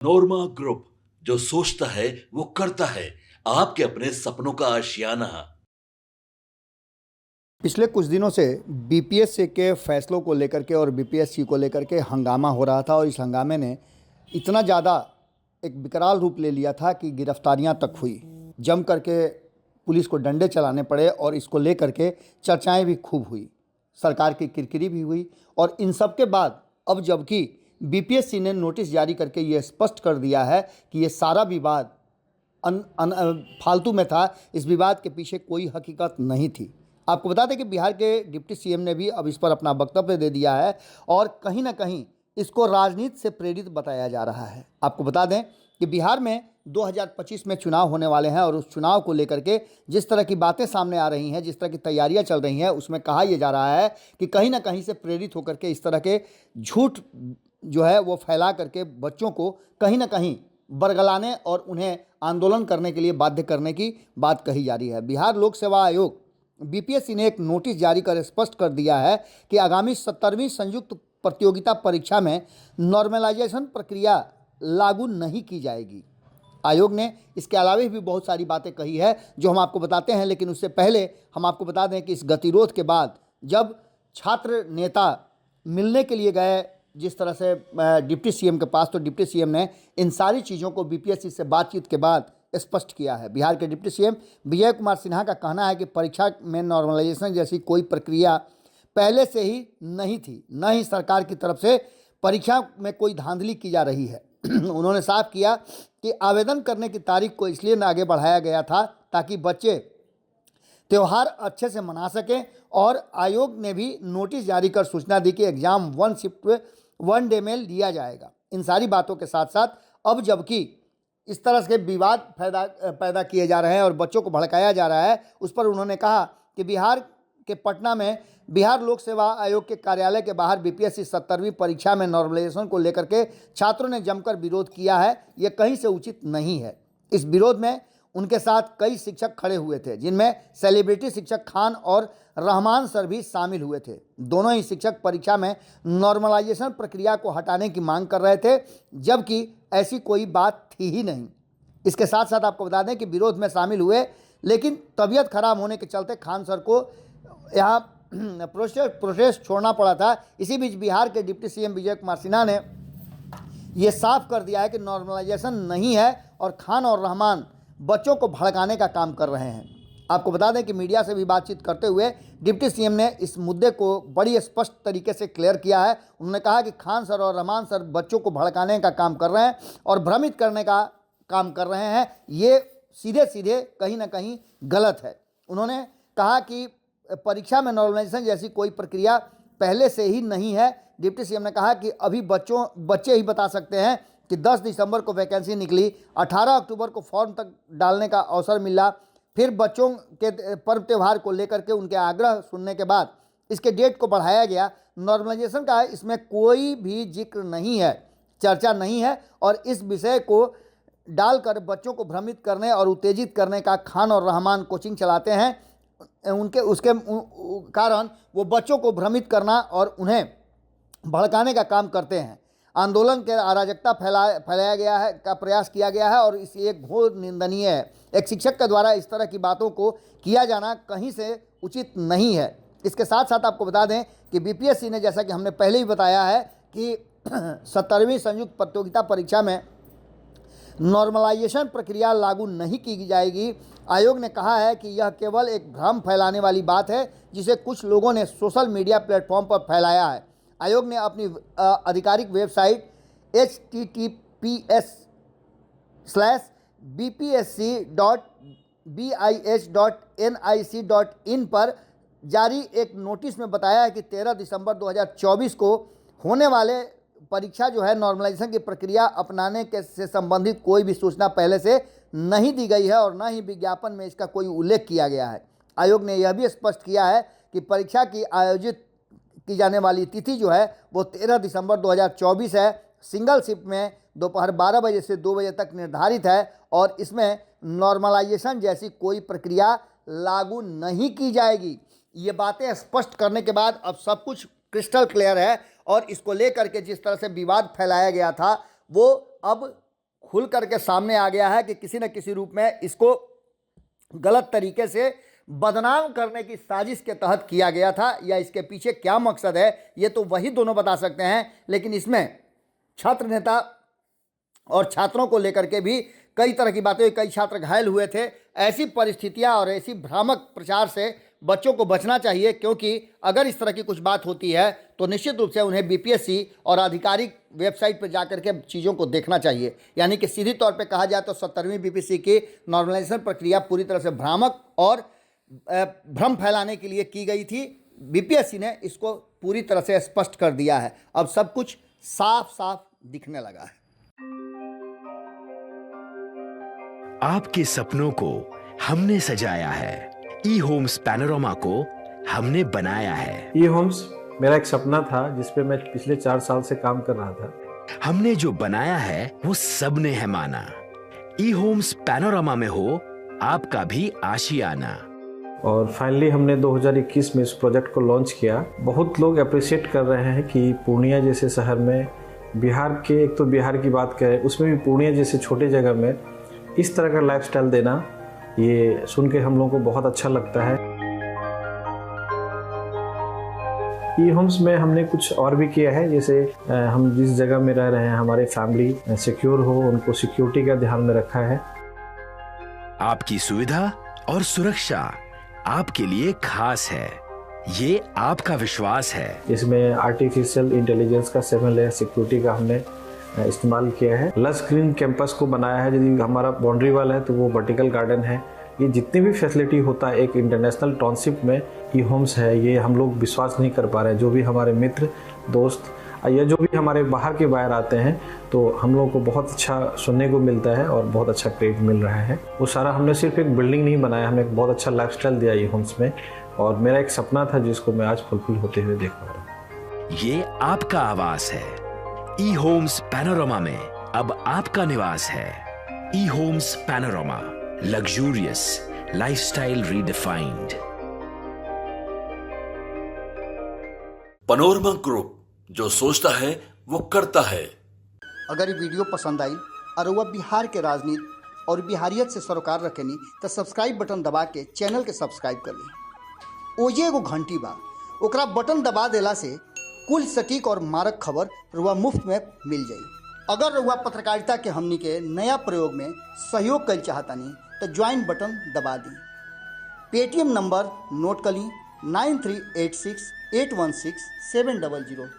नोरमा group, जो सोचता है वो करता है। आपके अपने सपनों का आशियाना। पिछले कुछ दिनों से बीपीएससी के फैसलों को लेकर के और बीपीएससी को लेकर के हंगामा हो रहा था और इस हंगामे ने इतना ज़्यादा एक विकराल रूप ले लिया था कि गिरफ्तारियां तक हुई। जम करके पुलिस को डंडे चलाने पड़े और इसको लेकर के चर्चाएं भी खूब हुई, सरकार की किरकिरी भी हुई। और इन सब के बाद अब जबकि बीपीएससी ने नोटिस जारी करके ये स्पष्ट कर दिया है कि ये सारा विवाद फालतू में था, इस विवाद के पीछे कोई हकीकत नहीं थी। आपको बता दें कि बिहार के डिप्टी सीएम ने भी अब इस पर अपना वक्तव्य दे दिया है और कहीं ना कहीं इसको राजनीति से प्रेरित बताया जा रहा है। आपको बता दें कि बिहार में 2025 में चुनाव होने वाले हैं और उस चुनाव को लेकर के जिस तरह की बातें सामने आ रही हैं, जिस तरह की तैयारियां चल रही हैं, उसमें कहा यह जा रहा है कि कहीं ना कहीं से प्रेरित होकर के इस तरह के झूठ जो है वो फैला करके बच्चों को कहीं ना कहीं बरगलाने और उन्हें आंदोलन करने के लिए बाध्य करने की बात कही जा रही है। बिहार लोक सेवा आयोग बीपीएससी ने एक नोटिस जारी कर स्पष्ट कर दिया है कि आगामी 17वीं संयुक्त प्रतियोगिता परीक्षा में नॉर्मलाइजेशन प्रक्रिया लागू नहीं की जाएगी। आयोग ने इसके अलावा भी बहुत सारी बातें कही है जो हम आपको बताते हैं, लेकिन उससे पहले हम आपको बता दें कि इस गतिरोध के बाद जब छात्र नेता मिलने के लिए गए जिस तरह से डिप्टी सीएम के पास, तो डिप्टी सीएम ने इन सारी चीज़ों को बीपीएससी से बातचीत के बाद स्पष्ट किया है। बिहार के डिप्टी सीएम विजय कुमार सिन्हा का कहना है कि परीक्षा में नॉर्मलाइजेशन जैसी कोई प्रक्रिया पहले से ही नहीं थी, न ही सरकार की तरफ से परीक्षा में कोई धांधली की जा रही है। उन्होंने साफ किया कि आवेदन करने की तारीख को इसलिए आगे बढ़ाया गया था ताकि बच्चे त्यौहार अच्छे से मना सकें। और आयोग ने भी नोटिस जारी कर सूचना दी कि एग्जाम 1 शिफ्ट 1 डे में लिया जाएगा। इन सारी बातों के साथ साथ अब जबकि इस तरह के विवाद पैदा किए जा रहे हैं और बच्चों को भड़काया जा रहा है, उस पर उन्होंने कहा कि बिहार के पटना में बिहार लोक सेवा आयोग के कार्यालय के बाहर बीपीएससी 17वीं परीक्षा में नॉर्मलाइजेशन को लेकर के छात्रों ने जमकर विरोध किया है। ये कहीं से उचित नहीं है। इस विरोध में उनके साथ कई शिक्षक खड़े हुए थे, जिनमें सेलिब्रिटी शिक्षक खान और रहमान सर भी शामिल हुए थे। दोनों ही शिक्षक परीक्षा में नॉर्मलाइजेशन प्रक्रिया को हटाने की मांग कर रहे थे, जबकि ऐसी कोई बात थी ही नहीं। इसके साथ साथ आपको बता दें कि विरोध में शामिल हुए, लेकिन तबीयत खराब होने के चलते खान सर को यहाँ प्रोटेस्ट छोड़ना पड़ा था। इसी बीच बिहार के डिप्टी सीएम विजय कुमार सिन्हा ने ये साफ कर दिया है कि नॉर्मलाइजेशन नहीं है और खान और रहमान बच्चों को भड़काने का काम कर रहे हैं। आपको बता दें कि मीडिया से भी बातचीत करते हुए डिप्टी सीएम ने इस मुद्दे को बड़ी स्पष्ट तरीके से क्लियर किया है। उन्होंने कहा कि खान सर और रहमान सर बच्चों को भड़काने का काम कर रहे हैं और भ्रमित करने का काम कर रहे हैं। ये सीधे सीधे कहीं ना कहीं गलत है। उन्होंने कहा कि परीक्षा में नॉर्मलाइजेशन जैसी कोई प्रक्रिया पहले से ही नहीं है। डिप्टी सीएम ने कहा कि अभी बच्चे ही बता सकते हैं कि 10 दिसंबर को वैकेंसी निकली, 18 अक्टूबर को फॉर्म तक डालने का अवसर मिला, फिर बच्चों के पर्व त्यौहार को लेकर के उनके आग्रह सुनने के बाद इसके डेट को बढ़ाया गया। नॉर्मलाइजेशन का इसमें कोई भी जिक्र नहीं है, चर्चा नहीं है और इस विषय को डालकर बच्चों को भ्रमित करने और उत्तेजित करने का खान और रहमान कोचिंग चलाते हैं। उसके कारण वो बच्चों को भ्रमित करना और उन्हें भड़काने का काम करते हैं। आंदोलन के अराजकता फैलाया गया है का प्रयास किया गया है और इस एक घोर निंदनीय है। एक शिक्षक के द्वारा इस तरह की बातों को किया जाना कहीं से उचित नहीं है। इसके साथ साथ आपको बता दें कि बीपीएससी ने, जैसा कि हमने पहले ही बताया है, कि 17वीं संयुक्त प्रतियोगिता परीक्षा में नॉर्मलाइजेशन प्रक्रिया लागू नहीं की जाएगी। आयोग ने कहा है कि यह केवल एक भ्रम फैलाने वाली बात है जिसे कुछ लोगों ने सोशल मीडिया प्लेटफॉर्म पर फैलाया है। आयोग ने अपनी आधिकारिक वेबसाइट https://bpsc.bih.nic.in पर जारी एक नोटिस में बताया है कि 13 दिसंबर 2024 को होने वाले परीक्षा जो है नॉर्मलाइजेशन की प्रक्रिया अपनाने के से संबंधित कोई भी सूचना पहले से नहीं दी गई है और न ही विज्ञापन में इसका कोई उल्लेख किया गया है। आयोग ने यह भी स्पष्ट किया है कि परीक्षा की आयोजित की जाने वाली तिथि जो है वो 13 दिसंबर 2024 है। सिंगल शिफ्ट में दोपहर 12 बजे से 2 बजे तक निर्धारित है और इसमें नॉर्मलाइजेशन जैसी कोई प्रक्रिया लागू नहीं की जाएगी। ये बातें स्पष्ट करने के बाद अब सब कुछ क्रिस्टल क्लियर है और इसको लेकर के जिस तरह से विवाद फैलाया गया था वो अब खुल करके सामने आ गया है कि किसी न किसी रूप में इसको गलत तरीके से बदनाम करने की साजिश के तहत किया गया था, या इसके पीछे क्या मकसद है ये तो वही दोनों बता सकते हैं। लेकिन इसमें छात्र नेता और छात्रों को लेकर के भी कई तरह की बातें हुई, कई छात्र घायल हुए थे। ऐसी परिस्थितियां और ऐसी भ्रामक प्रचार से बच्चों को बचना चाहिए, क्योंकि अगर इस तरह की कुछ बात होती है तो निश्चित रूप से उन्हें बीपीएससी और आधिकारिक वेबसाइट पर जाकर के चीज़ों को देखना चाहिए। यानी कि सीधी तौर पे कहा जाए तो 70वीं बीपीएससी की नॉर्मलाइजेशन प्रक्रिया पूरी तरह से भ्रामक और भ्रम फैलाने के लिए की गई थी। बीपीएससी ने इसको पूरी तरह से स्पष्ट कर दिया है। अब सब कुछ साफ साफ दिखने लगा है। आपके सपनों को हमने सजाया है, ई होम्स पैनोरामा को हमने बनाया है। ई होम्स मेरा एक सपना था जिस पे मैं पिछले 4 साल से काम कर रहा था। हमने जो बनाया है वो सबने है माना। ई होम्स पैनोरामा में हो आपका भी आशियाना। और फाइनली हमने 2021 में इस प्रोजेक्ट को लॉन्च किया। बहुत लोग अप्रिशिएट कर रहे हैं कि पूर्णिया जैसे शहर में, बिहार के, एक तो बिहार की बात करें उसमें भी पूर्णिया जैसे छोटे जगह में इस तरह का लाइफस्टाइल देना, ये सुन के हम लोगों को बहुत अच्छा लगता है। ई होम्स में हमने कुछ और भी किया है, जैसे हम जिस जगह में रह रहे हैं हमारी फैमिली सिक्योर हो, उनको सिक्योरिटी का ध्यान में रखा है। आपकी सुविधा और सुरक्षा आपके लिए खास है, ये आपका विश्वास है। इसमें आर्टिफिशियल इंटेलिजेंस का 7 लेयर सिक्योरिटी का हमने इस्तेमाल किया है। लस ग्रीन कैंपस को बनाया है। यदि हमारा बाउंड्री वाल है तो वो वर्टिकल गार्डन है। ये जितनी भी फैसिलिटी होता है एक इंटरनेशनल टाउनशिप में ई होम्स है, ये हम लोग विश्वास नहीं कर पा रहे हैं। जो भी हमारे मित्र दोस्त या जो भी हमारे बाहर के बाहर आते हैं तो हम लोगों को बहुत अच्छा सुनने को मिलता है और बहुत अच्छा क्रेडिट मिल रहा है। वो सारा हमने सिर्फ एक बिल्डिंग नहीं बनाया, हमें एक बहुत अच्छा लाइफस्टाइल दिया ई होम्स में, और मेरा एक सपना था जिसको मैं आज फुलफिल होते हुए देख पा रहा हूँ। ये आपका आवास है। ई होम्स पैनोरामा में अब आपका निवास है। E homes Panorama, luxurious lifestyle redefined. Panorama group, जो सोचता है वो करता है। अगर ये वीडियो पसंद आई और वह बिहार के राजनीति और बिहारियत से सरोकार रखेनी तो सब्सक्राइब बटन दबा के चैनल के सब्सक्राइब कर ली। ओजे एगो घंटी बा, ओकरा बटन दबा देला से कुल सटीक और मारक खबर रुआ मुफ्त में मिल जाई। अगर रुआ पत्रकारिता के हमनी के नया प्रयोग में सहयोग कर चाहतानी तो ज्वाइन बटन दबा दी। पेटीएम नंबर नोट कर ली 9386 816 700।